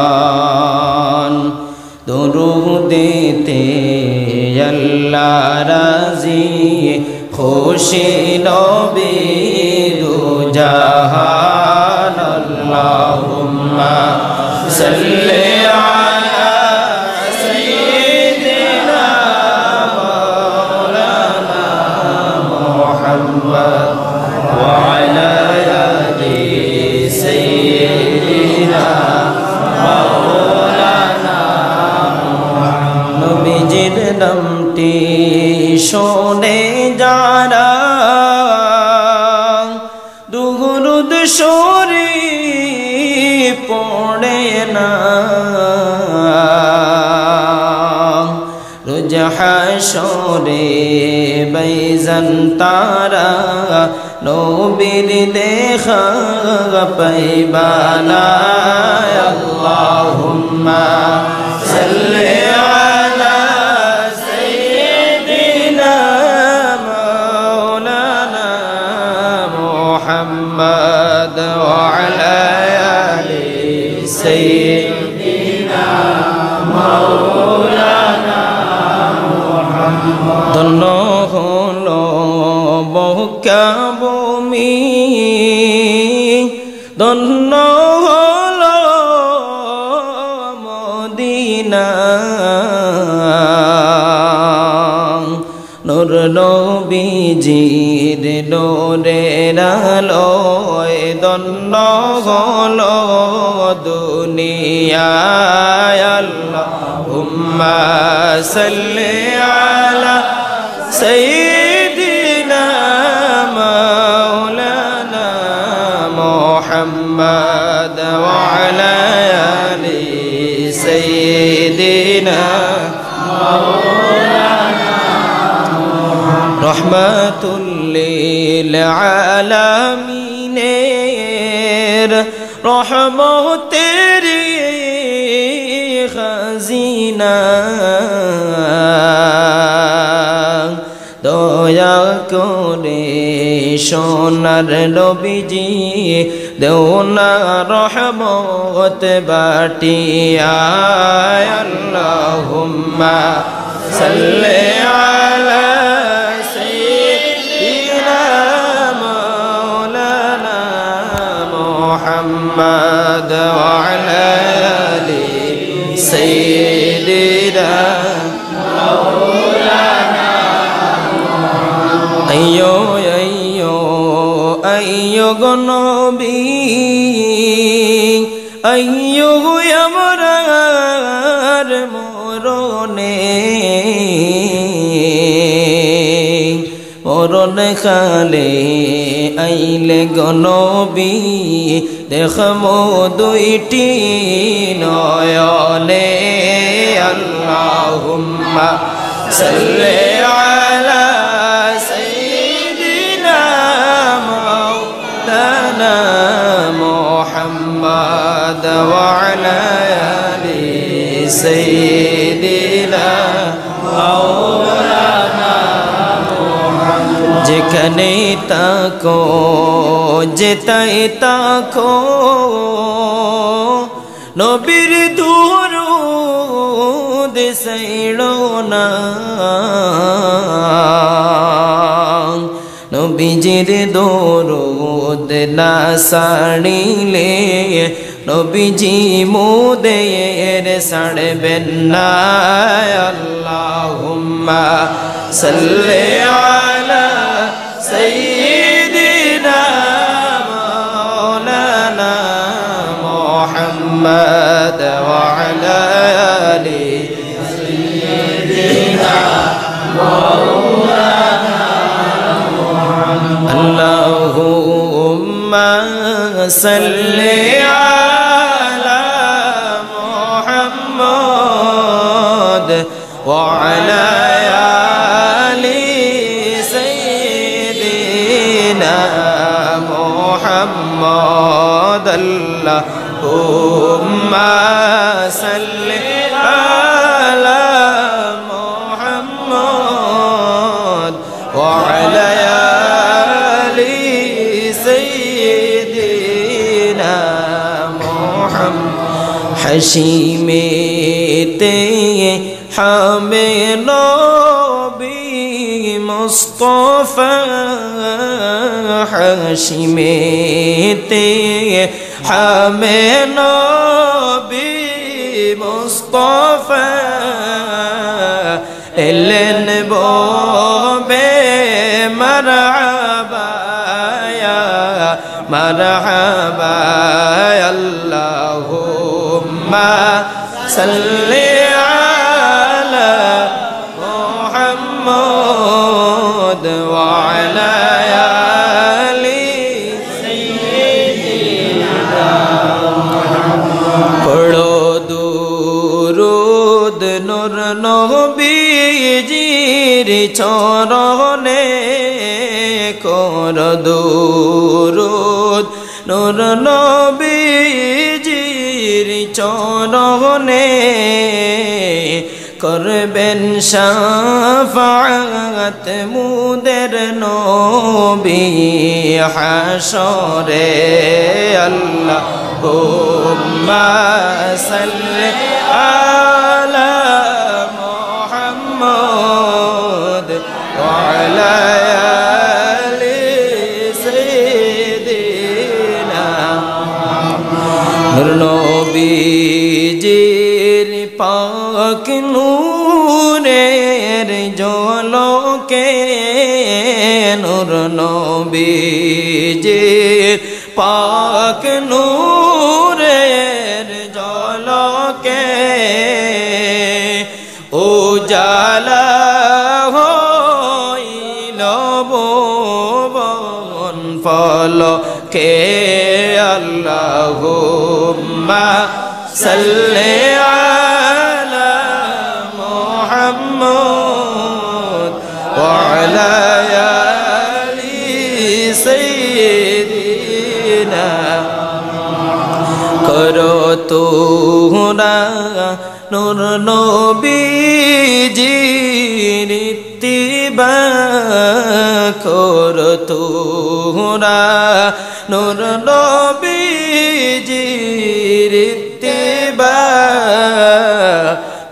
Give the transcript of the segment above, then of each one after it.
রশিকান দুরুদেতে আল্লাহ রাজি খুশি নবী দু জাহান আল্লাহুম্মা সাল্লি আলা সাইয়্যিদিনা মাওলানা মুহাম্মদ ওয়া আলা আলি সাইয়্যিদিনা মাওলানা মুহাম্মদ নবীজির নামটি শোনে যারা দুরুদ শরীফ পড়ে না রোজ হাশরে বাইজান তারা নবীর দেখা পাইবা না আল্লাহুম্মা সাল্লি আলা সাইয়্যিদিনা মাওলানা মুহাম্মদ ওয়া আলা আলি সাইয়্যিদিনা মাওলানা মুহাম্মদ ধন্য হলো মক্কা ভূমি ধন্য হলো মদিনা নূর নবীজির নূরের আলোয় ধন্য হলো দুনিয়ায় আল্লাহুম্মা সাল্লি আলা সাইয়্যিদিনা মাওলানা মুহাম্মদ ওয়া আলা আলি সাইয়্যিদিনা মাওলানা রহমাতুল লিল আলামিনের রহমতের খাজিনা দয়া করে সোনার নবীজি দেও না রহমত বাটিয়া আল্লাহুম্মা সাল্লি আলা সাইয়্যিদিনা মাওলানা মুহাম্মদ ওয়া আলা আলি সাইয়্যিদিনা মাওলানা আইয়ো আইয়ো আইয়ো গো নবী আইয়ো আমরার মরণে মরণ খালে আইলে গো নবী দেখমো দুইটি নয়নে আল্লাহুম্মা সাল্লি আলা সাইয়্যিদিনা মাওলানা মুহাম্মদ ওয়া আলা আলি সাইয়্যিদিনা মাওলানা মুহাম্মদ যেখানে তাকো যেতাই তাকো নবীর দুরুদ সাইড়ো না নবীজির দরুদ না সাড়িলে নবীজি মোদের সাড়বেন না আল্লাহুম্মা সাল্লি আলা সাইয়্যিদিনা মাওলানা মুহাম্মদ ওয়া আলা আলি সাইয়্যিদিনা মাওলানা اللهم صل على محمد وعلى آل سيدنا محمد اللهم صل على محمد وعلى آل سيدنا হাসি মেতে হামে নবী মুস্তাফা হাসি মেতে হামে নবী মুস্তাফা এলেন বে মারহাবা মারহাবা আল্লাহুম্মা সাল্লি আলা মুহাম্মদ ওয়া আলা আলি সাইয়্যিদিনা পড়ো দুরূদ নূর নবীজির চরণে কর দুরূদ নূর নবীজির চরণে করবেন শাফাআত মুদের নবী হাশরে আল্লাহুম্মা সাল্লি আলা মুহাম্মদ ওয়া আলা আলি সাইয়্যিদিনা নূর নবীজির পাক নূরের ঝলকে নূর নবীজির পাক নূরের ঝলকে উজালা হইল ভুবন ফলকে আল্লাহুম্মা সাল্লি আলা মুহাম্মদ ওয়া আলা আলি সাইয়্যিদিনা করো তোরা নূর নবীজির ইত্তিবা করো তোরা নূর নবীজির ইত্তিবা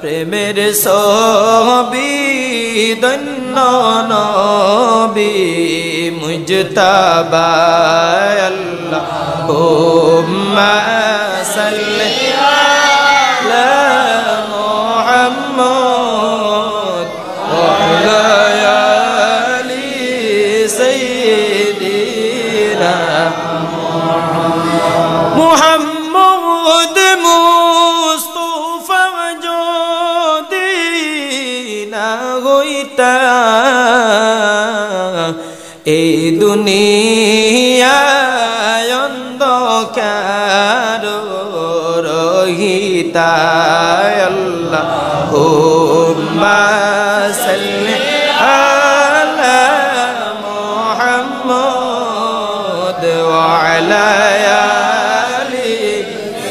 প্রেমের ছবি ধন্য নবী মুজতাবা আল্লাহুম্মা সাল্লি আলা মুহাম্মদ ওয়া আলা আলি সাইয়্যিদিনা মুহাম্মদ মুস্তাফা যদি না হইতা এই দুনিয়ায় অন্ধকার রহিতা আল্লাহুম্মা সাল্লি আলা মুহাম্মদ ওয়া আলা আলি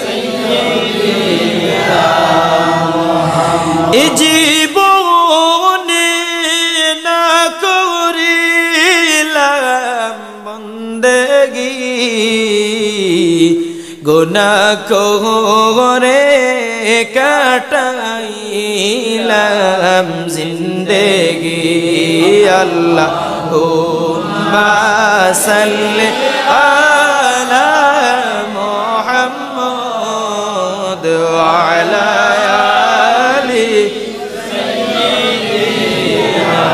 সাইয়্যিদিনা জীবনে না করিলাম বন্দেগি গুনাহ করে কাটাইলাম জিন্দেগি আল্লাহুম্মা সাল্লি আলা মুহাম্মদ ওয়া আলা আলি সাইয়্যিদিনা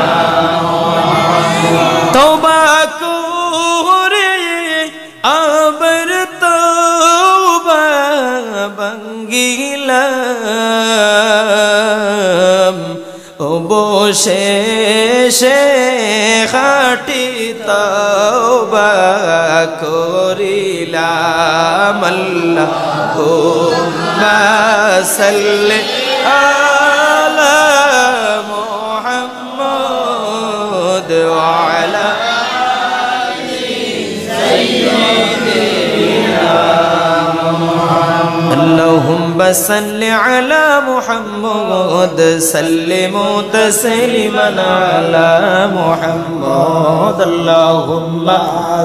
তওবা করে আবার তওবা ভাঙ্গিলাম অবশেষে খাঁটি তওবা করিলাম আল্লাহুম্মা সাল্লি আলা মুহাম্মদ ওয়া আলা আলি সাইয়্যিদিনা اللهم صل على محمد سلم تسليما على محمد اللهم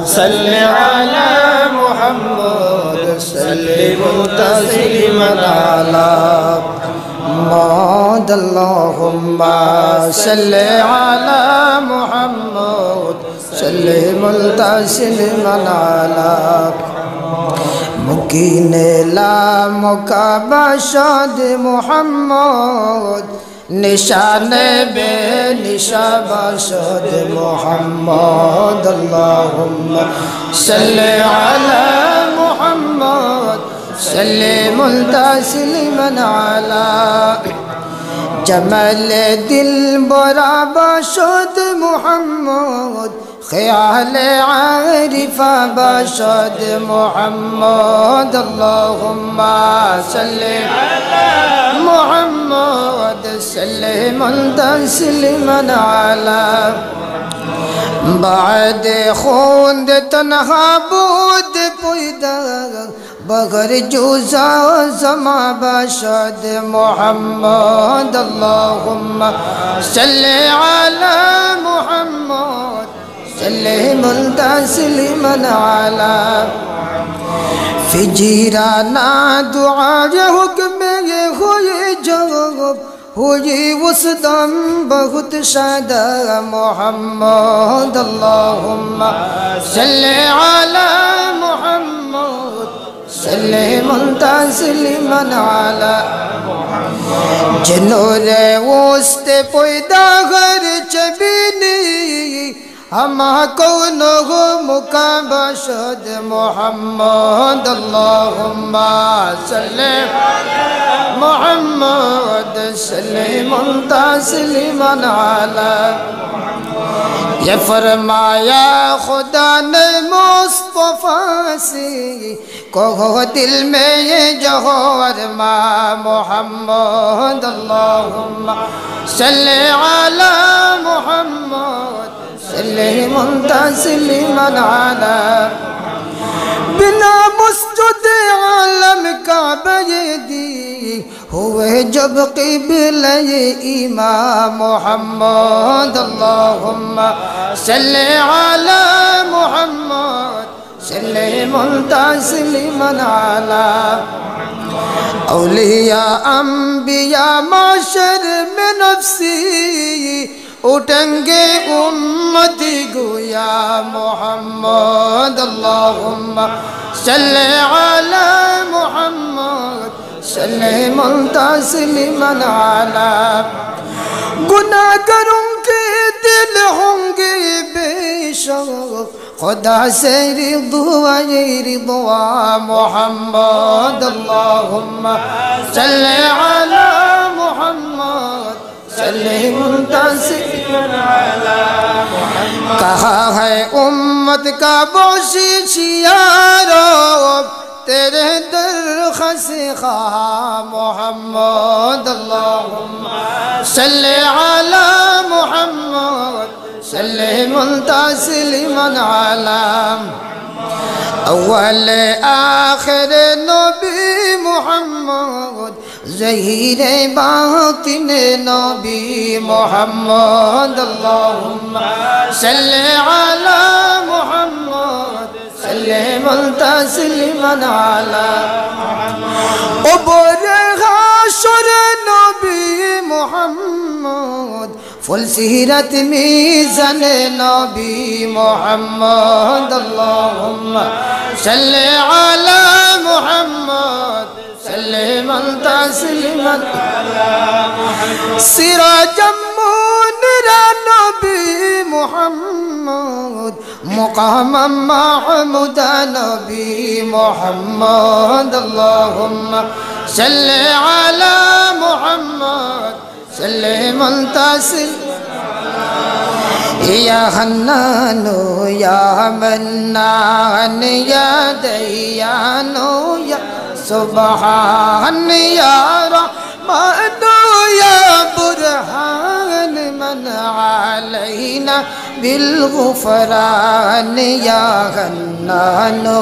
صل على محمد सल्लिमु तस्लीमन अला मुहम्मद अल्लाहुम्मा सल्लि अला मुहम्मद सल्लिमु तस्लीमन अला मुकीने ला मुकाबशद मुहम्मद निशाने बे निशाबशद मुहम्मद अल्लाहुम्मा सल्लि अला मुहम्मद सल्लिमु तस्लीमन अला जमल दिल बरा बशद मुहम्मद ख्याल आरिफा बशद मुहम्मद अल्लाहुम्मा सल्लि अला मुहम्मद सल्लिमु तस्लीमन अला बाद खूंद तन्हा بود पैदा बगर जुजा जमा बशद मुहम्मद अल्लाहुम्मा सल्लि अला मुहम्मद सल्लिमु तस्लीमन अला फिजीराना दुआ हुक्म हुए जवाब हुई उस दम बहुत शादा मुहम्मद अल्लाहुम्मा सल्लि अला मुहम्मद सल्लिमु तस्लीमन अला जनोरे वस्ते पैदा घर चबीनी हमा कौनो हो मुकाबशद मुहम्मद अल्लाहुम्मा सल्लि मुहम्मद सल्लिमु तस्लीमन अला ये फरमाया खुदा ने मुस्तफा से कहो दिल में ये जौहर मा मुहम्मद अल्लाहुम्मा सल्लि अला मुहम्मद सल्लिमु तस्लीमन अला बिना मुस्जद आलम का बयदी हुए जब क़िबला इमाम मुहम्मद अल्लाहुम्मा सल्लि अला मुहम्मद सल्लिमु तस्लीमन अला औलिया अंबिया माशर में नफ्सी उठेंगे उम्मती गोया मुहम्मद अल्लाहुम्मा सल्लि अला मुहम्मद सल्लिमु तस्लीमन अला गुनाहगारों के दिल होंगे बेशक खुदा से रिदवा मुहम्मद अल्लाहुम्मा सल्लि अला मुहम्मद सल्लिमु तस्लीमन अला मुहम्मद कहा है उम्मत का बोशियारो तेरे दर खसिखा मुहम्मद अल्लाहुम्मा सल्लि अला मुहम्मद सल्लिमु तस्लीमन अला अव्वल आखिर नबी मुहम्मद ज़हीर बातिन नबी मुहम्मद अल्लाहुम्मा सल्लि अला मुहम्मद सल्लिमु तस्लीमन अला उबर हाशर नबी मुहम्मद फुल सीरत मीज़ान नबी मुहम्मद अल्लाहुम्मा सल्लि अला मुहम्मद सल्लिमु तस्लीमन अला सिराजम मुनीरा नबी मुहम्मद मुक़ाम महमूद नबी मुहम्मद अल्लाहुम्मा सल्लि अला मुहम्मद सल्लिमु तस्लीमन या हन्नानो या मन्नान या दयानो या सुबहान या रहमानो या बुरहान मन अलैना बिलगुफरान या हन्नानो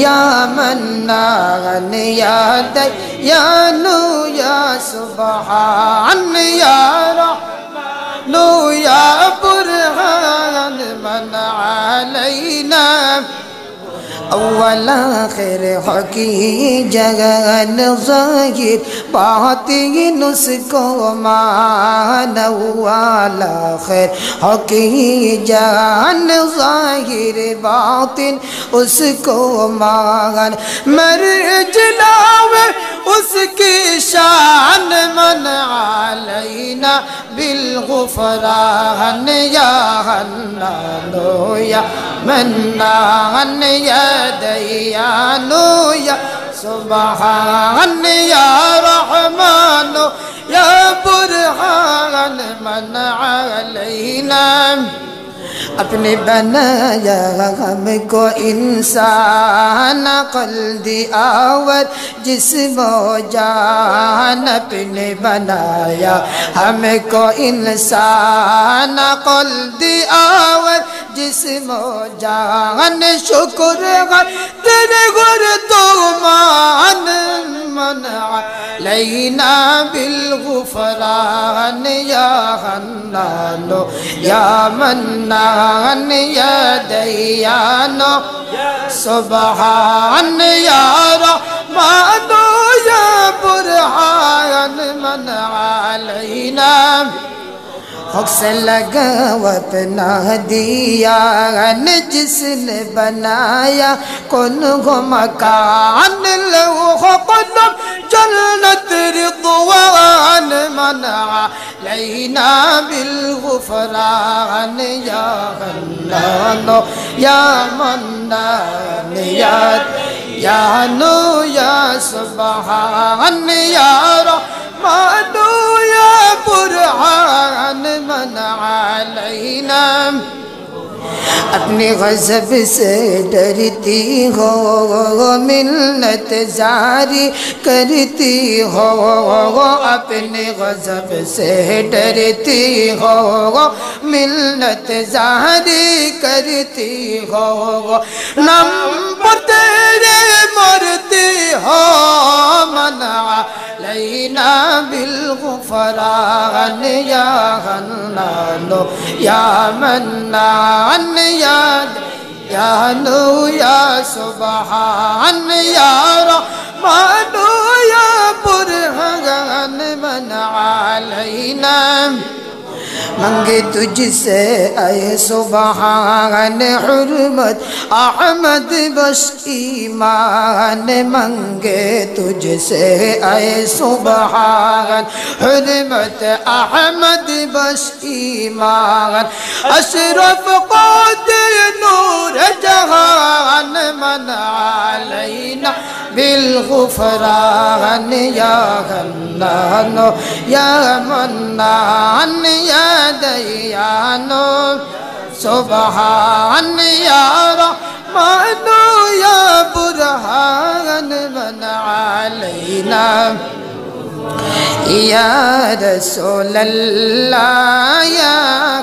या मन्नान या दयानो या सुबहान या रहमानो या बुरहान मन अलैना अव्वल आखिर हकी जगन ज़ाहिर बातिन उसको मान। अव्वल आखिर हकी जगन ज़ाहिर बातिन उसको मान। मरजलावे उसकी शान मन अलैना बिलगुफरान या हन्नानो या मन्नान या दयानो या सुबहान या रहमानो या बुरहान मन अलैना। अपने बनाया हमको इंसान अक़ल दिया और जिस्म जान। अपने बनाया हमको इंसान अक़ल दिया और जिस्म जान। शुक्र तेरे गुर तो मान मन अलैना बिलगुफरान या हन्नानो या मन्नान या दयानो सुबहान या रहमानो या बुरहान मन अलैना। हक से लगा अपना दिया जिसने बनाया कौन हो मकान लहो कदम जन्नत रिज़वान मन अलैना बिलगुफरान या हन्नानो या मन्नान या नो या सुबहान या रहमानो या बुरहान मन अलैना। अपने गज़ब से डरती हो मिन्नत जारी करती हो। अपने गज़ब से डरती हो मिन्नत जारी करती हो। नम पर तेरे मरती हो मन अलैना बिलगुफरान या हन्नानो या मन्नान या नो या सुबहान या रहमानो या बुरहान मन अलैना। मंगे तुझसे आए सुबहान हुर्मत अहमद बस ईमान। मांगे तुझसे आए सुबहान हुर्मत अहमद बस ईमान। अशरफ क़ादिर नूर जहान मन अलैना बिलगुफरान या हन्नानो या मन्नान या दयानो सुबहान या रहमानो या बुरहान मन अलैना। या रसूल अल्लाह या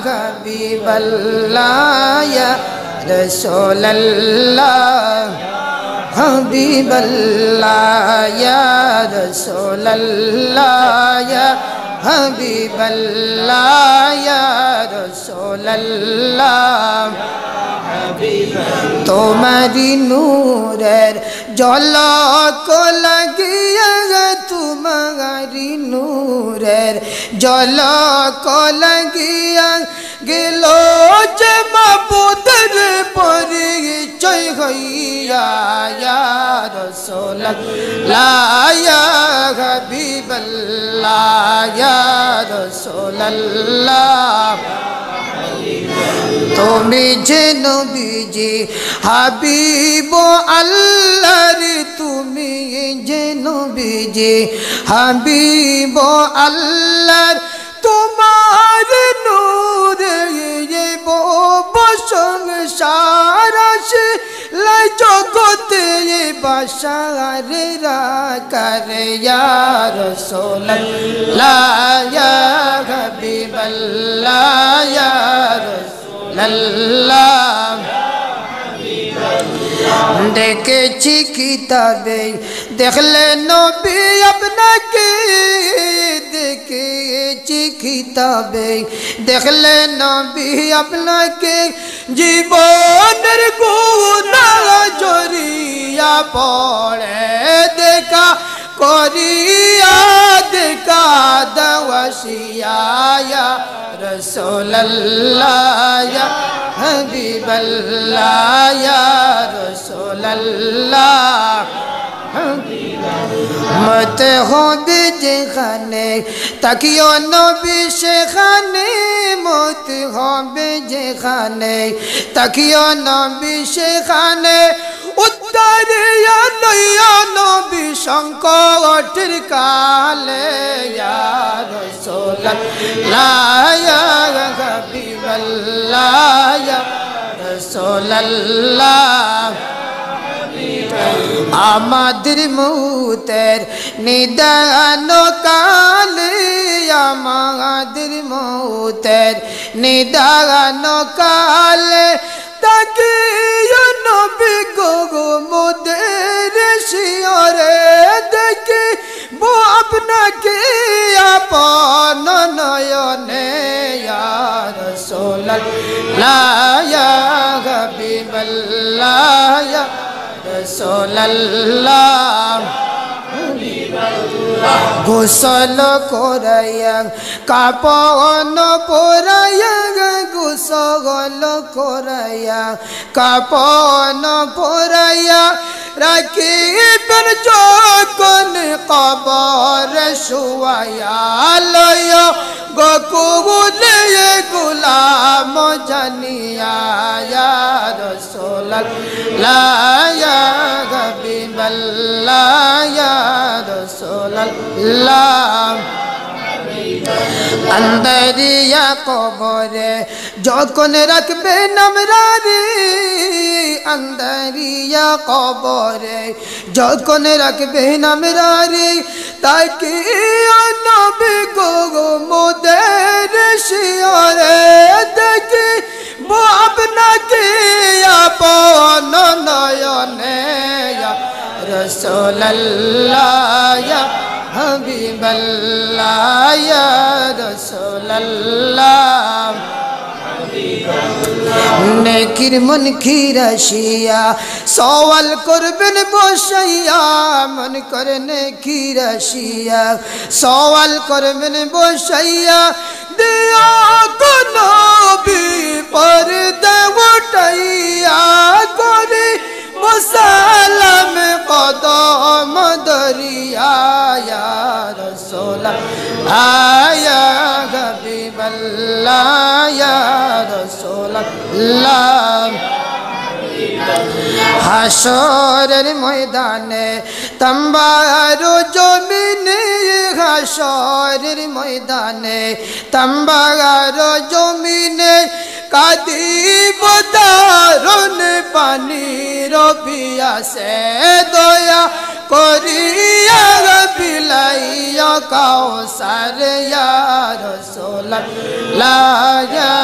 हबीब अल्लाह या रसूल अल्लाह हबीब अल्लाह या रसूल अल्लाह या हबीब अल्लाह या रसूल अल्लाह। तुम्हारी नूरेर झलक लागिया तुम्हारी नूरेर झलक लागिया गेलो जे माबूदेर परिचय हइया या रसूल अल्लाह या हबीब अल्लाह या रसूल अल्लाह। তুমি যে নবীজি হাবিব আল্লাহর তুমি যে নবীজি হাবিব আল্লাহর তোমার নূরে সংসার আসে লাই জগতে বাসার রাকার ইয়া রাসূলুল্লাহ ইয়া হাবিবাল্লাহ ইয়া রাসূলুল্লাহ। দেখেছি কিতাবে দেখলে নবী আপনাকে দেখেছি কিতাবে দেখলে নবী আপনাকে জীবনের গুনাহ জড়িয়ে পড়ে দেখা করিয়া দেখা দওয়াসিয়া ইয়া রাসূলুল্লাহ ইয়া হাবিবাল্লাহ ইয়া রাসূলুল্লাহ মত হবে যেখানে তাকিও নবী সেখানে মত হবে যেখানে তাকিও নবী সেখানে উত্তরিয়া লইয়া নবী সংকটের কালে ইয়া রাসূলুল্লাহ ইয়া হাবিবাল্লাহ ইয়া রাসূলুল্লাহ আমাদের মৌতের নিদান কালে আমাদের মৌতের নিদান কালে তাকে নবী গো মোদের শিয়রে দেখে বো আপনাকে আপন নয়নে ইয়া রাসূলুল্লাহ ইয়া হাবিবাল্লাহ ইয়া রাসূলুল্লাহ গোসল করাইয়া কাপন পরাইয়া গোসল করাইয়া কাপন পরাইয়া রাখিবেন যখন কবর শুয়াইয়া লয় গোকুলে গোলাম জানিয়া ইয়া রাসূলুল্লাহ ইয়া হাবিবাল্লাহ ইয়া রাসূলুল্লাহ আন্দারিয়া কবরে যখন রাখবেন আমরা রে আন্দারিয়া কবরে যখন রাখবেন আমরা রে তাকে নবী গো মোদের শিয়রে দেখে বো আপনাকে আপন নয়নে ইয়া রাসূলুল্লাহ ইয়া হাবিবাল্লাহ ইয়া রাসূলুল্লাহ নেকির মন খিরাশিয়া সওয়াল করবেন বসাইয়া মন করে নেকির আসিয়া সওয়াল করবেন বসাইয়া দিয়া কোন নবী পর্দা উঠাইয়া করে মুসালাম কদম দরিয়া ইয়া রাসূলুল্লাহ ইয়া হাবিবাল্লাহ ইয়া রাসূলুল্লাহ হাসরের ময়দানে তাম্বার জমিনে হাসরের ময়দানে তাম্বার জমিনে কাঁদিব দারুণ পানির পিয়াসে দয়া করিয়া বিলাইয়া কাউসার ইয়া রাসূলুল্লাহ ইয়া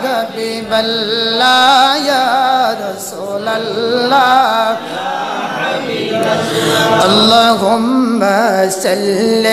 হাবিবাল্লাহ ইয়া রাসূলুল্লাহ اللهم صل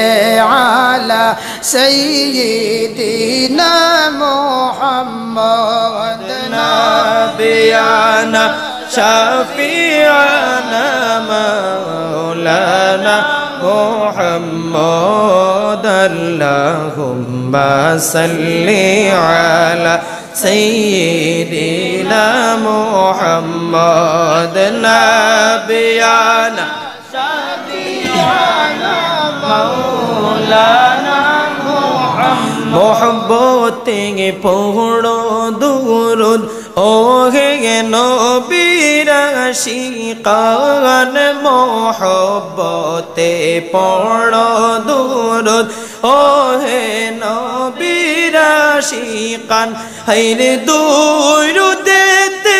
على سيدنا محمد نبينا شفيعنا مولانا محمد اللهم صل على سيدنا محمد نبينا شفيعنا مولانا محبوبتي পড়ো দুরুদ ওহে নবীর আশিকান মোহব্বতে পড়ো দুরুদ ওহে নবীর আশিকান হায়রে দুরুদেতে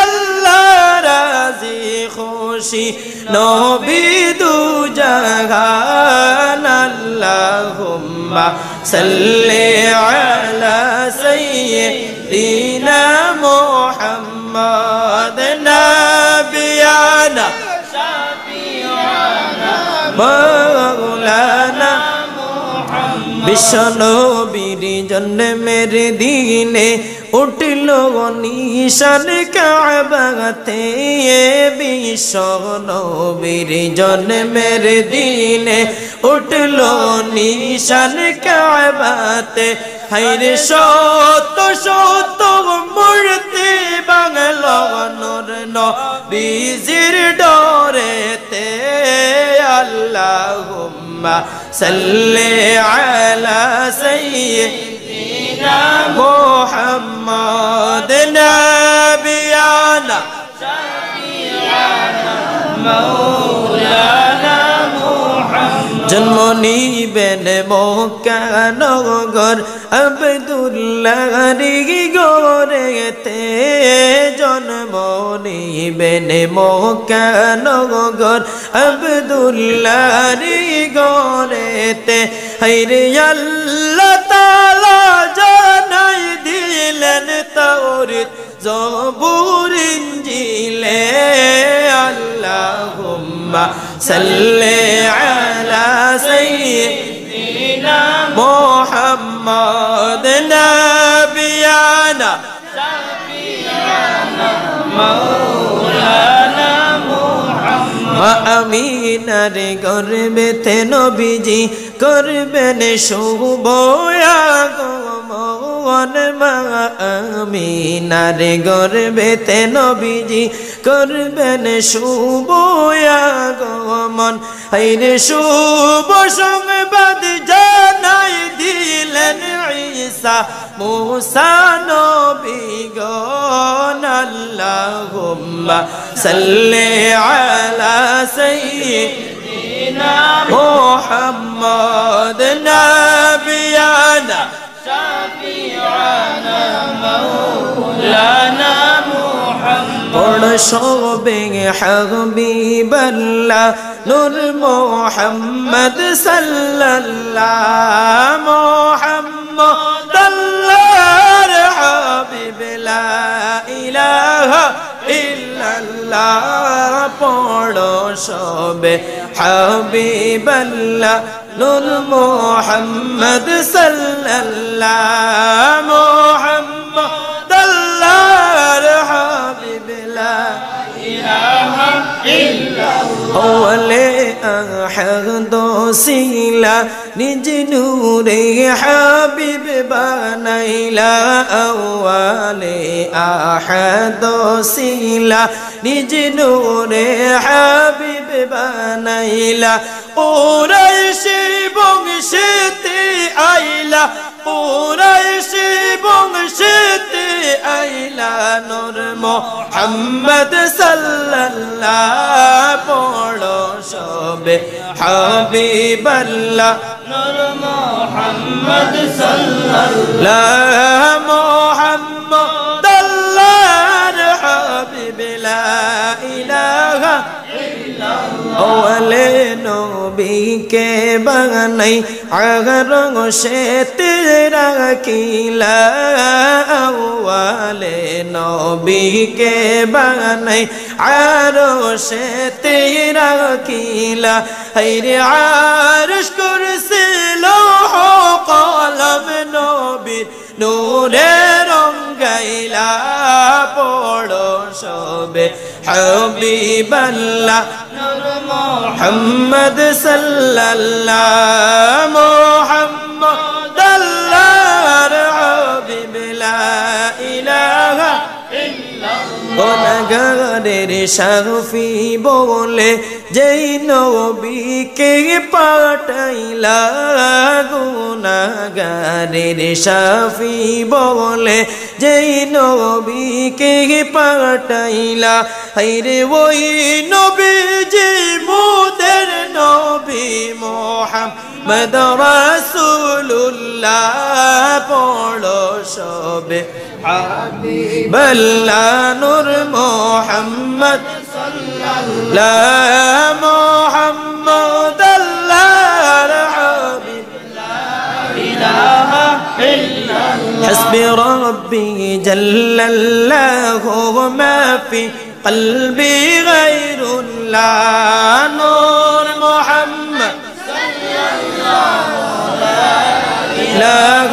আল্লাহ রাজি খুশি নবী দু জাহান আল্লাহুম্মা সাল্লি আলা সাইয়্যিদিনা মুহাম্মদ নাবিয়ানা শাফিউনা মাওলানা মুহাম্মদ বিশ্বনবীর জন্মের দিনে উঠল নিশান কাবাতে বিশ্ব নবীর জন্মের দিনে উঠল নিশান কাবাতে হায়রে শত শত মূর্তি বাংলা নূর নবীজির ডরেতে আল্লাহুম্মা সাল্লি আলা সাইয়্যিদিনা মুহাম্মদ নাবিয়ানা শাফিয়ানা মাওলানা জন্ম নিবেন মক্কা নগর আব্দুল্লাহর গরেতে জন্ম নিবেন মক্কা নগর আব্দুল্লাহর গরেতে হায়রে আল্লাহ তাআলা জানাই দিলেন তাওরাত জবুর ইনজিলে আল্লাহুম্মা সাল্লি আলা সাইয়্যিদিনা মুহাম্মদ নাবিয়ানা শাফিয়ানা মাওলানা মুহাম্মদ আমিনার গর্ভেতে নবীজি করবেন শুভ আগমন মা আমিনার গর্ভেতে নবীজি করবেন শুভ আগমন হায়রে শুভ সংবাদ জানাই দিলেন ঈসা মুসা নবীগণ আল্লাহুম্মা সাল্লি আলা সাইয়্যিদিনা মুহাম্মদ নাবিয়ানা শাফিয়ানা মাওলানা মুহাম্মদ শোবে হাবিবাল্লাহ নূর মুহাম্মদ সাল্লাল্লাহু মুহাম্মদ আল্লাহর হাবিব লা ইলাহা ইল্লাল্লাহ পড়ো শোবে হাবিবাল্লাহ নূর মুহাম্মদ সাল্লাল্লাহু মুহাম্মদ আল্লাহর হাবিব লা ইলাহা ইল্লাল্লাহ ওয়ালে আহাদ সিলা নিজ নূরে হাবিব বানাইলা ওয়ালে আহাদ সিলা নিজ নূরে হাবিব বানাইলা কুরাইশি বংশেতে আইলা কুরাইশি বংশেতে আইলা নূর মুহাম্মদ সাল্লাল্লাহু পড়ো সবে হাবিবাল্লাহ নূর মুহাম্মদ সাল্লাল্লাহু মুহাম্মদ আল্লাহর হাবিব লা ইলাহা ওয়ালে নবীকে বানাই আগর সে তেরা কিলা ওয়ালে নবীকে বানাই আর সে তেরা কিলা হায়রে আরশ কুরসি লৌহ কলম নবীর নূরে রঙ্গাইলা পড়ো সবে হাবিবাল্লাহ নূর মুহাম্মদ সাল্লাল্লাহু মুহাম্মদ আল্লাহর হাবিব লা ইলাহা ইল্লাল্লাহ গুনাহগারের শাফি বলে যেই নবীকে পাঠাইলা গুনাহগারের শাফি বলে যেই নবীকে পাঠাইলা হায়রে ওই নবীজি মোদের নবী মুহাম্মদ রাসূলুল্লাহ পড়ো সবে হাবিবাল্লাহ নূর মুহাম্মদ সাল্লাল্লাহু মুহাম্মদ আল্লাহর হাবিব লা ইলাহা ইল্লাল্লাহ হাসবি রাব্বি জাল্লাল্লাহু মা ফি قلبي غير الله نور محمد صلى الله لا إله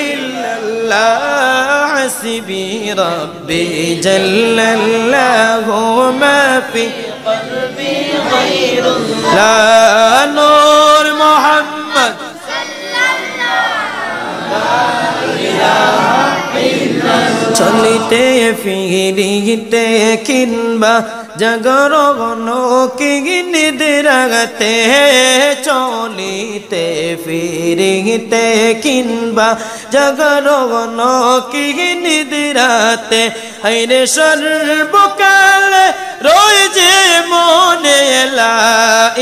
إلا الله حسبي ربي جل الله ما في قلبي غير الله لا نور محمد চলিতে ফিরিতে কিংবা জাগরণ কি নিদ্রাতে চলিতে ফিরিতে কিংবা জাগরণ কি নিদ্রাতে আইরে সর্বকালে রয়েছে মনে লা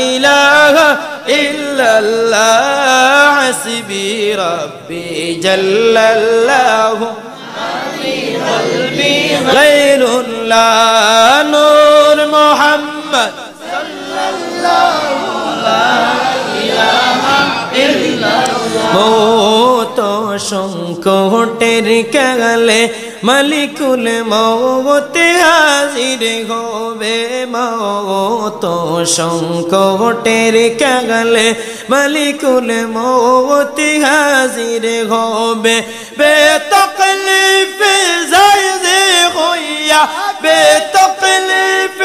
ইলাহা ইল্লাল্লাহ হাসবি রব্বি জাল্লাল্লাহু قلبي غير الله نور محمد صلى الله لا إله إلا الله موت সংকটের কালে মালিকুল মওত হাজির হবে মওত সংকটের কালে মালিকুল মওত হাজির হবে বেতকলিফ জাইজে হইয়া বেতকলিফ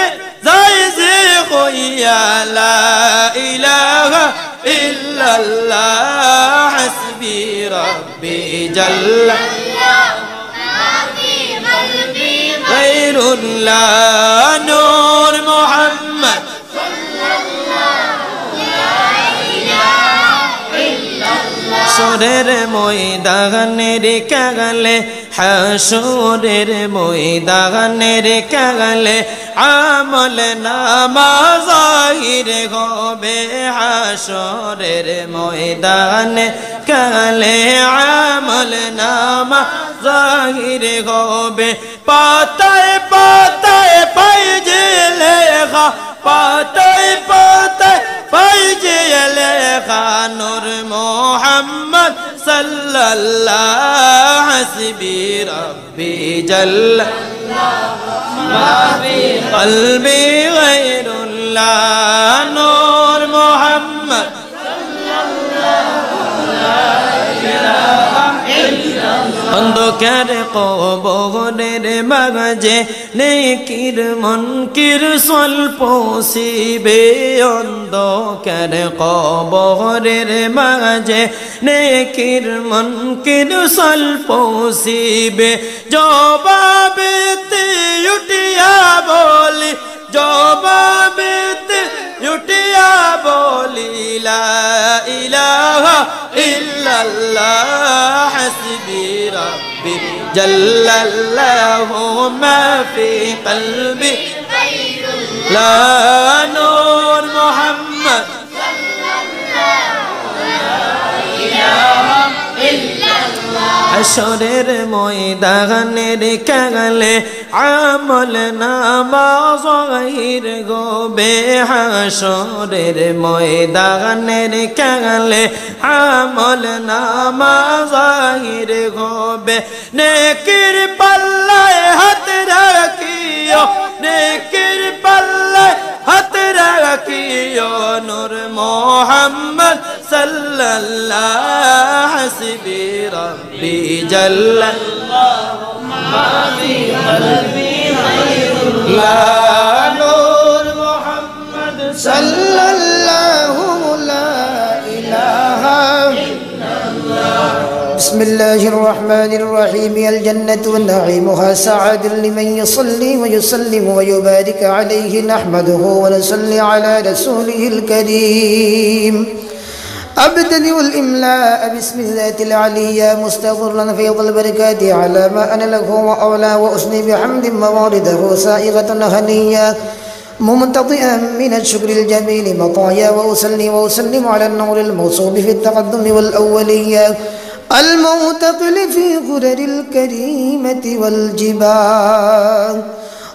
জাইজে হইয়া লা ইলাহা ইল্লাল্লাহ হাসবি রব্বি জাল্লা غير الله نور محمد হাসরের ময়দানের কাগলে হাসরের ময়দানের কাগলে আমল নামা জাহির হবে হাসরের ময়দানে কাগলে আমল নামা জাহির হবে পাতায় পাতায় পাইজে লেখা পাতায় পাতায় পাইজে লেখা নূর মুহাম্মদ সাল্লাল্লাহু হাসবি রব্বি জাল্লাল্লাহু মা ফি কলবি গায়রুল্লাহ নূর মুহাম্মদ অন্ধকার কবরের মাঝে নেকির মুনকির স্বল্প শিবে অন্ধকার কবরের মাঝে নেকির মুনকির স্বল্প শিবে জবাবেতে উঠিয়া বলি জবাবেতে উঠিয়া বলি লা ইলাহা ইল্লাল্লাহ হাসবি রব্বি জাল্লাল্লাহু মা ফি কলবি লা নূর মুহাম্মদ হাসরের ময়দানের কাগলে আমল নামা জাহির হবে হাসরের ময়দানের কাগলে আমল নামা জাহির হবে নেকির পাল্লায় হাত রাখিও নেকির পাল্লায় হাত রাখিও নূর মুহাম্মদ সাল্লাল্লাহু হাসবি রব্বি জাল্লাল্লাহু মা ফি কলবি গায়রুল্লাহ নূর মুহাম্মদ সাল্লাল্লাহু লা ইলাহা ইল্লাল্লাহ বিসমিল্লাহির রহমানির রহিম আল জান্নাতু ওয়ান নাঈমুহা সাআদুন লিমান ইউসাল্লি ওয়া ইউসাল্লিমু ওয়া ইউবারিকু আলাইহি নাহমাদুহু ওয়া নুসাল্লি আলা রাসূলিহিল কারীম أبتدئ الإملاء بسم الله العليا مستغفرا فيض البركات على ما أنا له وأولى وأثني بحمد موارده سائغة هنيا ممتطئا من الشكر الجميل مطايا وأصلي وأسلم على النور الموصوب في التقدم والأولية المعتقل في غرر الكريمة والجبال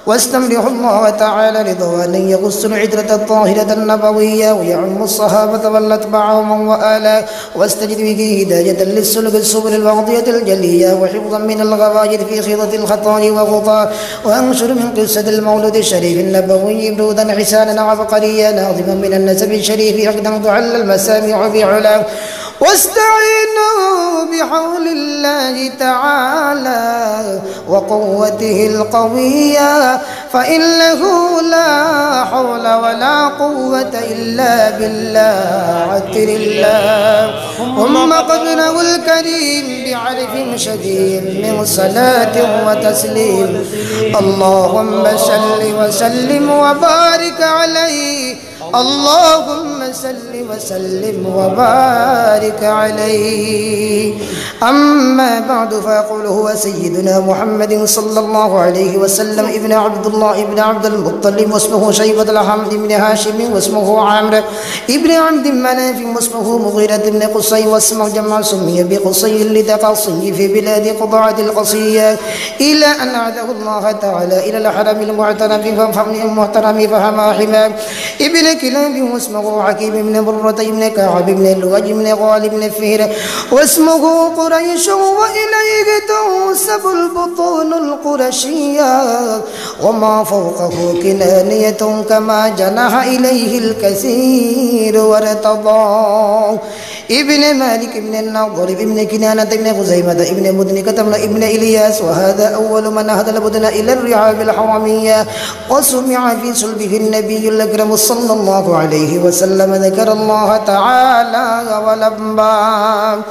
واستمدح الله تعالى رضوانا يغص العترة الطاهرة النبوية ويعم الصحابة والأتباع ومن وآله واستجد به هداية للسلك السبل الواضية الجلية وحفظا من الغواير في خيضة الخطايا وغطاء وأنشر من قصة المولود الشريف النبوي برودا حسانا عبقريا ناظما من النسب الشريف حقدا تعلى المسامع بعلا واستعينوا بحول الله تعالى وقوته القوية فإنه لا حول ولا قوة إلا بالله عتر الله ثم قبله الكريم بعرف شديد من صلاة وتسليم اللهم صل وسلم وبارك عليه اللهم صل وسلم وبارك عليه أما بعد فيقول هو سيدنا محمد صلى الله عليه وسلم ابن عبد الله ابن عبد المطلب واسمه شيبة الحمد بن هاشم واسمه عمرو ابن عبد مناف واسمه مغيرة بن قصي واسمه جمع سمي بقصي لتقصي في بلاد قضاعة القصية إلى أن أعده الله تعالى إلى الحرم المعترف ففهم المحترم فهما حمام ابن كلاب واسمه حكيم بن برة بن كعب بن الوج بن غالب بن فهر واسمه قريش وإليه تنسب البطون القرشية وما فوقه كنانية كما جنح إليه الكثير وارتضاه ابن مالك بن النضر ابن كنانة ابن خزيمة ابن مدنكة ابن إلياس وهذا أول من أهدى البدن إلى الرعاب الحرمية وسمع في صلبه النبي الأكرم صلى الله عليه وسلم ذكر الله تعالى ولما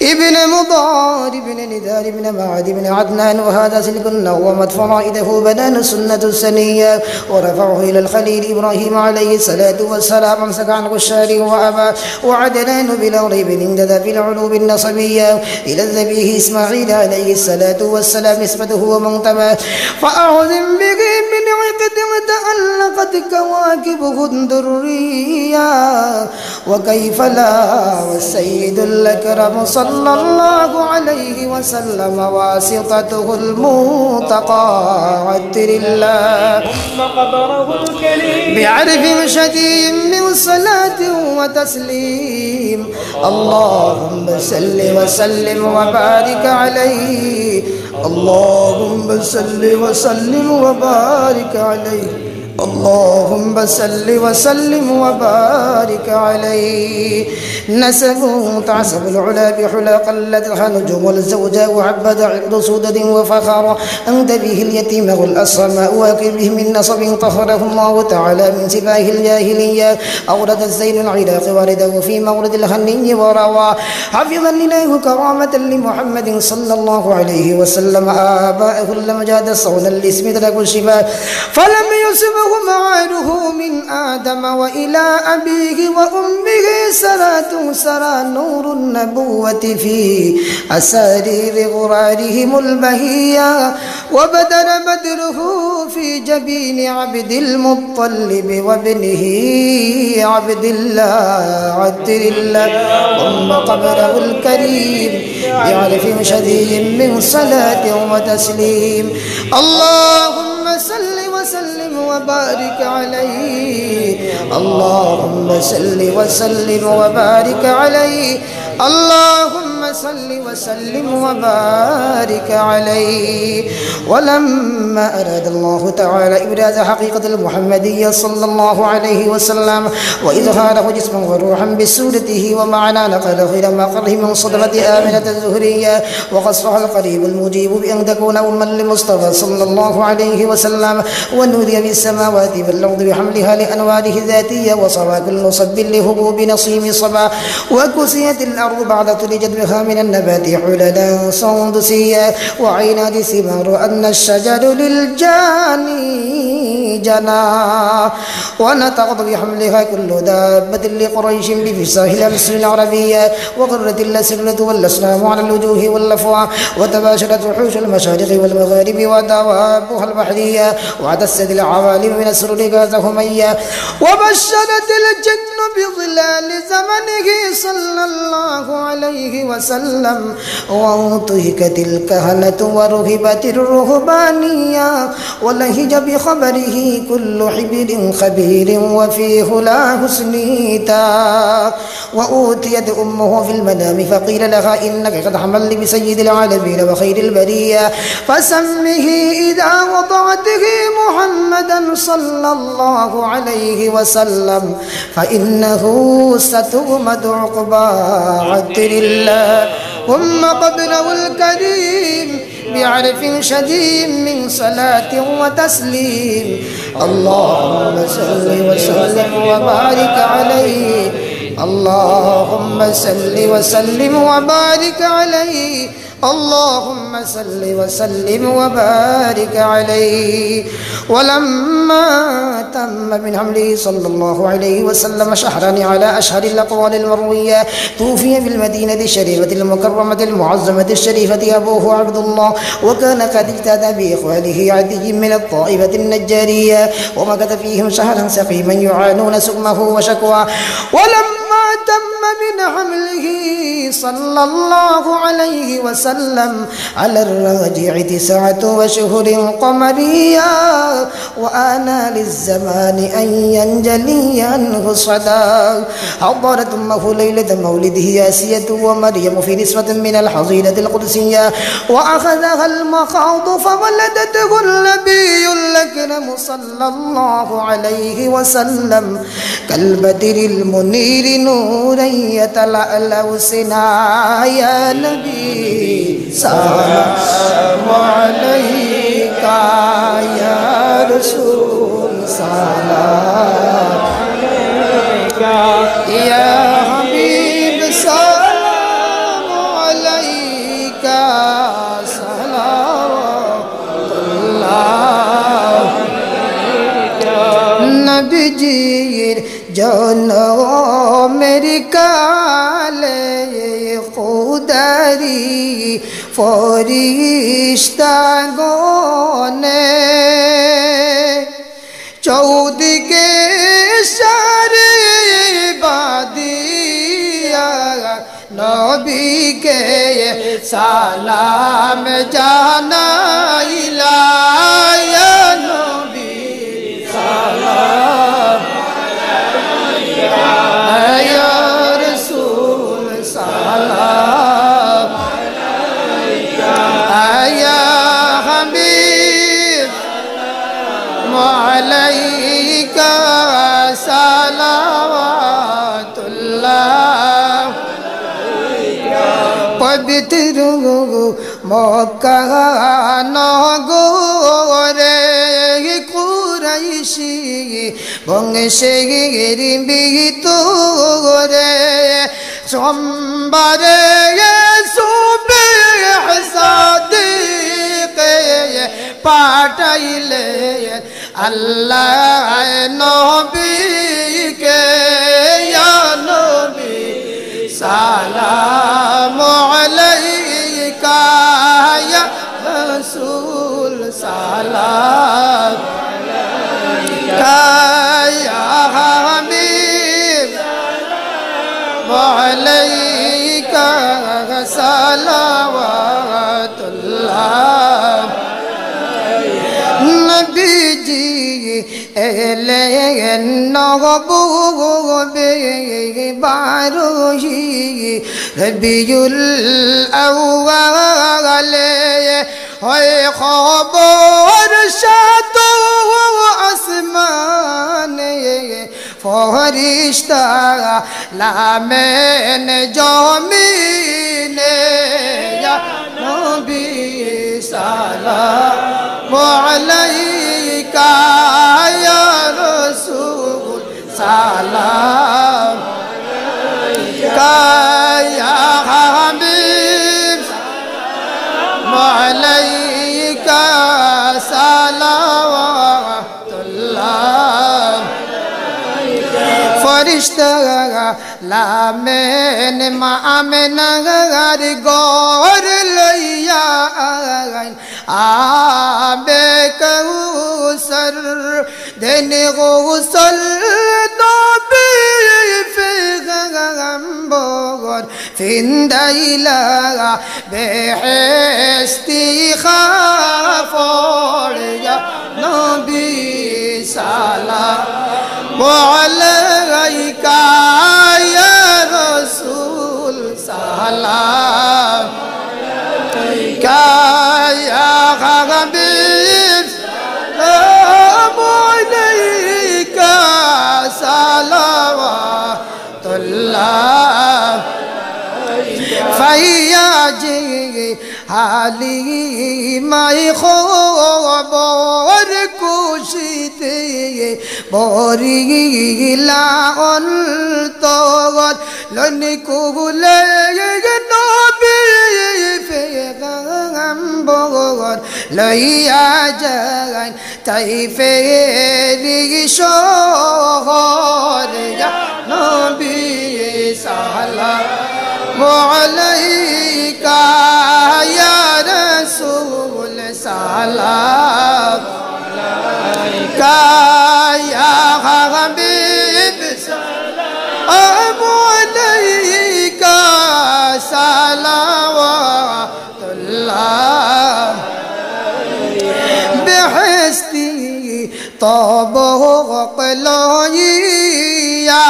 ابن مضار بن نذار بن معد بن عدنان وهذا سلك نومت فرائده بنان سنة السنية ورفعه إلى الخليل إبراهيم عليه الصلاة والسلام امسك عنه الشارع وأبى وعدنان بلا ريب اندذ في العلوم النصبية إلى الذبيه إسماعيل عليه الصلاة والسلام نسبته ومنتمى فأعظم به من عقد وتألقت كواكبه الدرية وكيف لا والسيد الأكرم صلى الله عليه وسلم واسطته المتقى عتر الله ثم قبره الكريم بعرف شديد من صلاة وتسليم اللهم صل وسلم وبارك عليه اللهم صل وسلم وبارك عليه اللهم صل وسلم وبارك عليه نسبه تعسب العلا بحلا قلدها نجوم الزوجاء عبد عرض سدد وفخر أنت به اليتيم والأصم واكل به من نصب طهره الله تعالى من سفاه الجاهلية أورد الزين العراق ورده في مورد الهني وروى حفظا لله كرامة لمحمد صلى الله عليه وسلم آبائه لم جاد صونا لاسم ترك الشفاء فلم يصبه معاده من آدم وإلى أبيه وأمه سرى نور النبوة في أسارير غرارهم البهية وبدر بدره في جبين عبد المطلب وابنه عبد الله عتر الله ثم قبره الكريم بعرف شديد من صلاة وتسليم اللهم صل وسلم وبارك عليه اللهم صل وسلم وبارك عليه اللهم صل وسلم وبارك عليه ولما أراد الله تعالى إبراز حقيقة المحمدية صلى الله عليه وسلم وإظهاره جسما وروحا بسورته ومعنى نقله إلى مقره من صدرة آمنة الزهرية وقصرها القريب المجيب بأن تكون أما لمصطفى صلى الله عليه وسلم ونودي بالسماوات والأرض بحملها لأنواره الذاتية وصبا كل صب لهبوب نصيم صبا وكسيت الأرض بعد تلجت بها من النبات حللا سندسية وعينات ثمار أن الشجر للجاني جنا ونطقت بحملها كل دابة لقريش بفصاح الأمس العربية وغرت الأسرة والأصنام على الوجوه واللفوى وتباشرت وحوش المشارق والمغارب ودوابها البحرية وعدست العوالم من السرور غازهمية وبشرت الجن بظلال زمنه صلى الله عليه وسلم وانتهكت الكهنة ورهبت الرهبانية ولهج بخبره كل حبر خبير وفيه لا حسنيتا وأوتيت أمه في المنام فقيل لها إنك قد حملت بسيد العالمين وخير البرية فسمه إذا وضعته محمدا صلى الله عليه وسلم فإنه ستغمد عقبى عطر الله ثم قبله الكريم بعرف شديد من صلاة وتسليم اللهم صل وسلم وبارك عليه اللهم صل وسلم وبارك عليه اللهم صل وسلم وبارك عليه ولما تم من حمله صلى الله عليه وسلم شهران على أشهر الأقوال المروية توفي في المدينة الشريفة المكرمة المعظمة الشريفة أبوه عبد الله وكان قد اجتهد بإخوانه عدي من الطائفة النجارية ومكث فيهم شهرا سقيما يعانون سقمه وشكواه ولما تم من حمله صلى الله عليه وسلم على الراجع 9 أشهر قمرية وآن للزمان أن ينجلي عنه صدى حضرت أمه ليلة مولده آسية ومريم في نسوة من الحظيرة القدسية وأخذها المخاض فولدته النبي الأكرم صلى الله عليه وسلم كالبدر المنير نورا يتلألأ سنا يا نبي سلام عليك يا رسول سلام عليك يا حبيب سلام عليك صلوات الله نبي جير جانو मेरी काले खुदारी फरिश्तागण ने चौदी के सारे बादिया नबी के सलाम जाना इलाया नबी सलाम या रसूल सलाम या हबीब अलैका सलावतुल्लाह पवित्र मक्का नगरे कुरैशी বংশের ভিতরে সোমবারে সুবহ সাদিকে পাঠাইলে আল্লাহ নবীকে ইয়া নবী সালাম আলাইকা ইয়া রাসূল সালাম या हबीब अलैका सलावतुल्लाह नबी जी एले नगबुबे बारुही रबियुल अव्वल होय खबर शातो आसमान फरिश्ता लामेन जमीने या नबी सलाम अलैका या रसूल सलाम अलैका या हबीब अलैका सलावतुल्लाह फरिश्ता लामेन मामेन घर गौर लैया आबे कौसर दिन गौसल नबी पैगंबर फिंदाइला बेहस्ती खाफोड़ या नबी सलाम अलैका या रसूल सलाम अलैका या हबीब सलाम अलैका सलावतुल्लाह फैयाजी हाली माई खोबर कुशिते बोरी लान तोगत लन कुले नबी पैगंबर लइया जान ताइफेरी शोहर या नबी सलाम अलैका या रसूल सलाम अलैका या हबीब सलाम अलैका सलावतुल्लाह बेहस्ती तबक लइया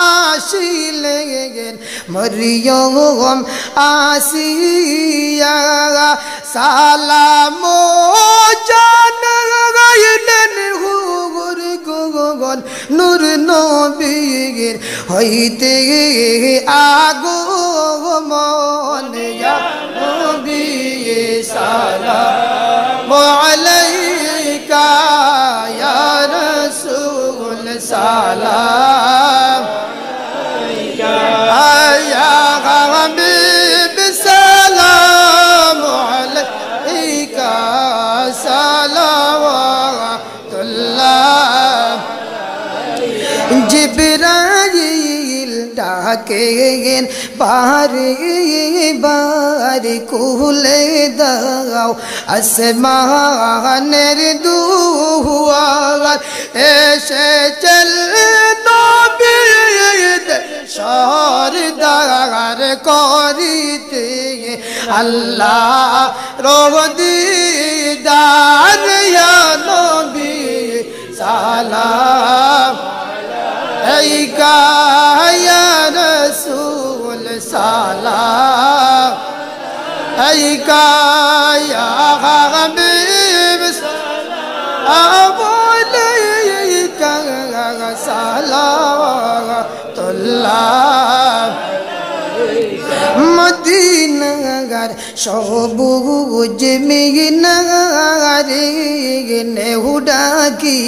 आशिलेन मरियम आसिया सालामो जान गायलन हुर गुगन नूर नबीर हईते आगो मन या नबी सलाम अलैका या रसूल सलाम या हबीब सलाम अलैका सलावतुल्लाह जिब्राइल डाकेन बारी बारी खुले दाओ आसमानेर दुआर एसे चल नबीद सरदार करिते अल्लाह रो दीदार या नबी सलाम अलैका या रसूल सलाम अलैका या हबीब सलाम अलैका सलावतुल्लाह मदीनागार सबुज मिनारे नेहुडा की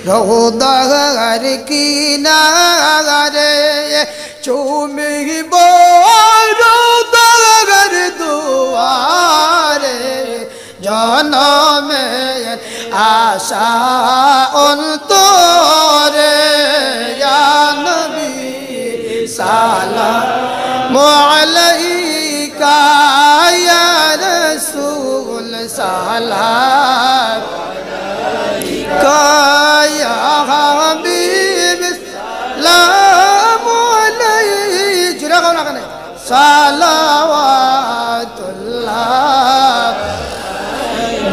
रोदागार किनारे चूमी बोरोदागार दुआरे जनम आशा अंतरे या नबी सलाम अलैका या रसूल सलाम अलैका या हबीब सलाम अलैका सलावतुल्लाह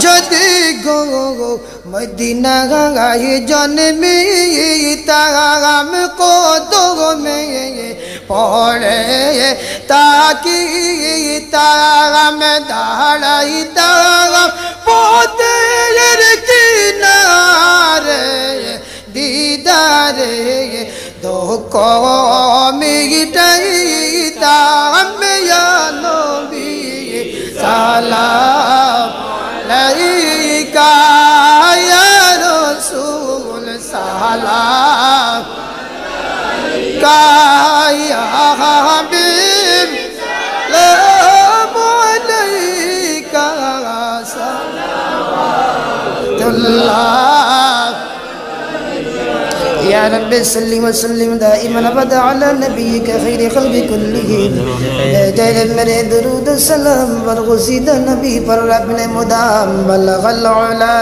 जदि गो मदीना गाए जन्मी ताम को दो में पड़े ताकि ताम दाड़ाई ताम पोते किनारे दीदारे दो को मिटाई ताम या नबी सलाम अलैका या रसूल सलाम अलैका या हबीब सलाम अलैका सलावतुल्लाह या रब्बि सल्लि व सल्लिम दाइमन अबदा अला नबिय्यिका खैरि खल्क़ि कुल्लिहिम तेरे मेरे दुरूद सलाम वर गुसीदा नबी पर अपने मुदाम बलगल उला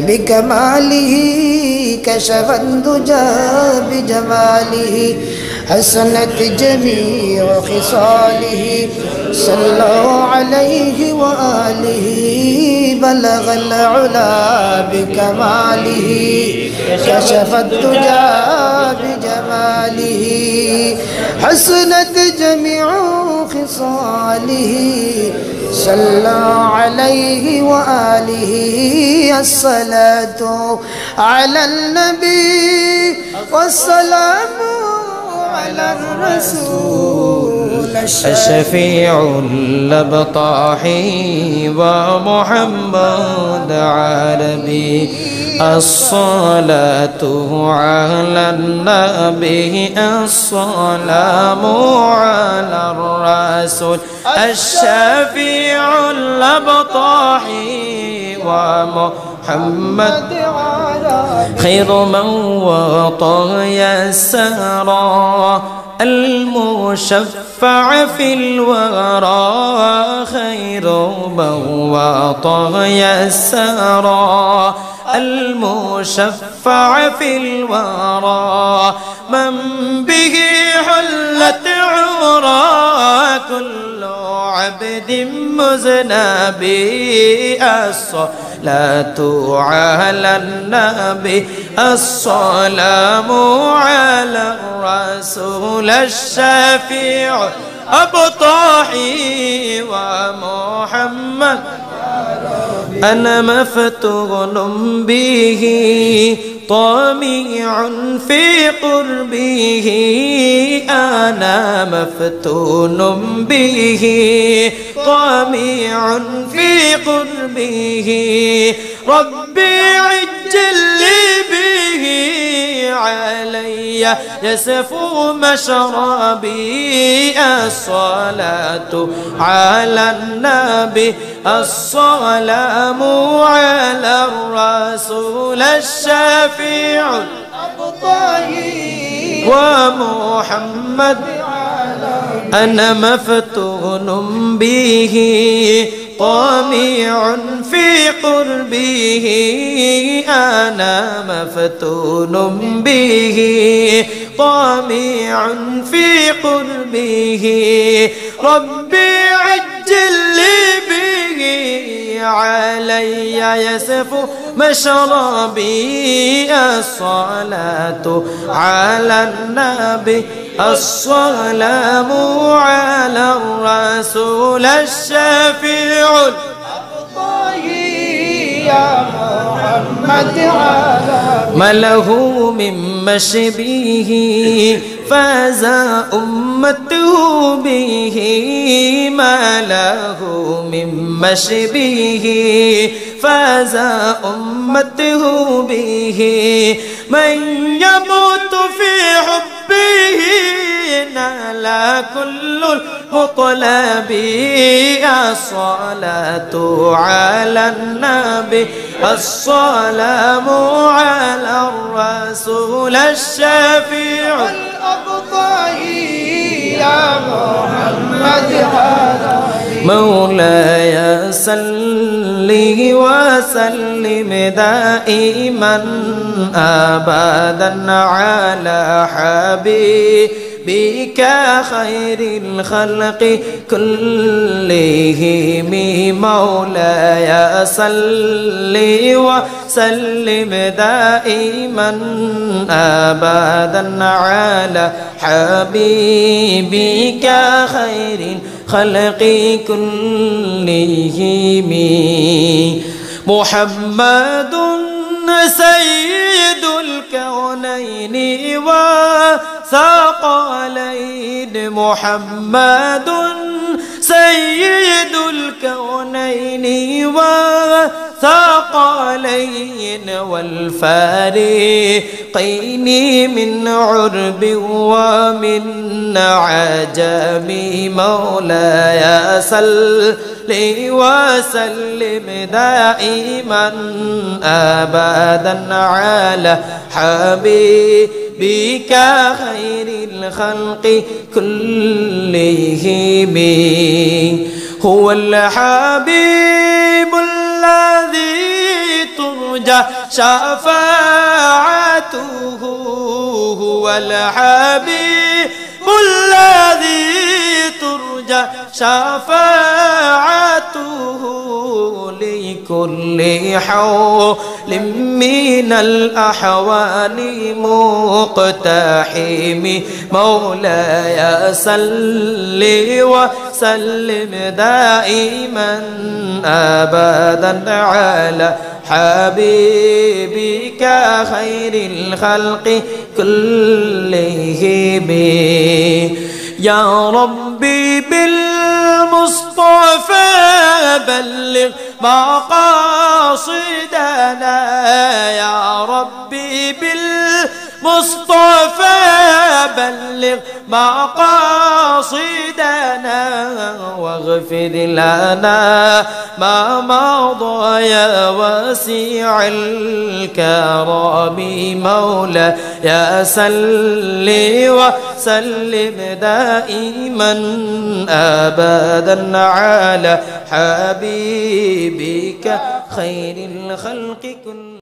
बिकमालिही कशफन दुजा बिजमालिही حسنت جميع خصاله صلوا عليه وآله بلغ العلا بكماله كشف الدجى بجماله حسنت جميع خصاله صلى عليه وآله الصلاة على النبي والسلام على الرسول الشفيع الأبطاحي ومحمد عربي الصلاة على النبي السلام على الرسول الشفيع الأبطاحي ومحمد خير من وطى يسرى المشفع في الورى خير من وطى يسرى المشفع في الورى من به حلت عرى كل عبد مذنب الصلاة على النبي السلام على الرسول الشفيع أبطاحي ومحمد أنا مفتون به طامع في قربه أنا مفتون به طامع في قربه ربي عجل لي به علي يسفو مشربي الصلاة على النبي السلام على الرسول الشفيع الأبطاحي ومحمد أنا مفتون به طامع في قربه أنا مفتون به طامع في قربه ربي عجل لي به علي يسفو مشربي الصلاة على النبي السلام على الرسول الشفيع الأبطاحي يا محمد ما له من مشبيه فاز أمته به ما له من مشبيه فاز أمته به من يموت في حبه نال كل المطلب الصلاة على النبي السلام على الرسول الشفيع الأبطاحي يا محمد مولاي صل وسلم دائما أبدا على حبيبك خير الخلق كلهم مولاي صل وسلم دائما أبدا على حبيبك خير الخلق كلهم محمد سيد الكونين وثقلين محمد سيد الكونين وثقلين والفارقين من عرب ومن عجم مولاي صل وسلم دائما أبدا على حبيبك خير الخلق كلهم هو الحبيب الذي ترجى شفاعته هو الحبيب الذي ترجى شفاعته لكل حول من الأحوال مقتحم مولاي صل وسلم دائما أبدا على حبيبك خير الخلق كلهم يا ربي بالمصطفى بلغ مقاصدنا يا ربي بالمصطفى بلغ مقاصدنا واغفر لنا ما مضى يا واسع الكرم مولاي صل وسلم دائما أبدا على حبيبك خير الخلق كلهم.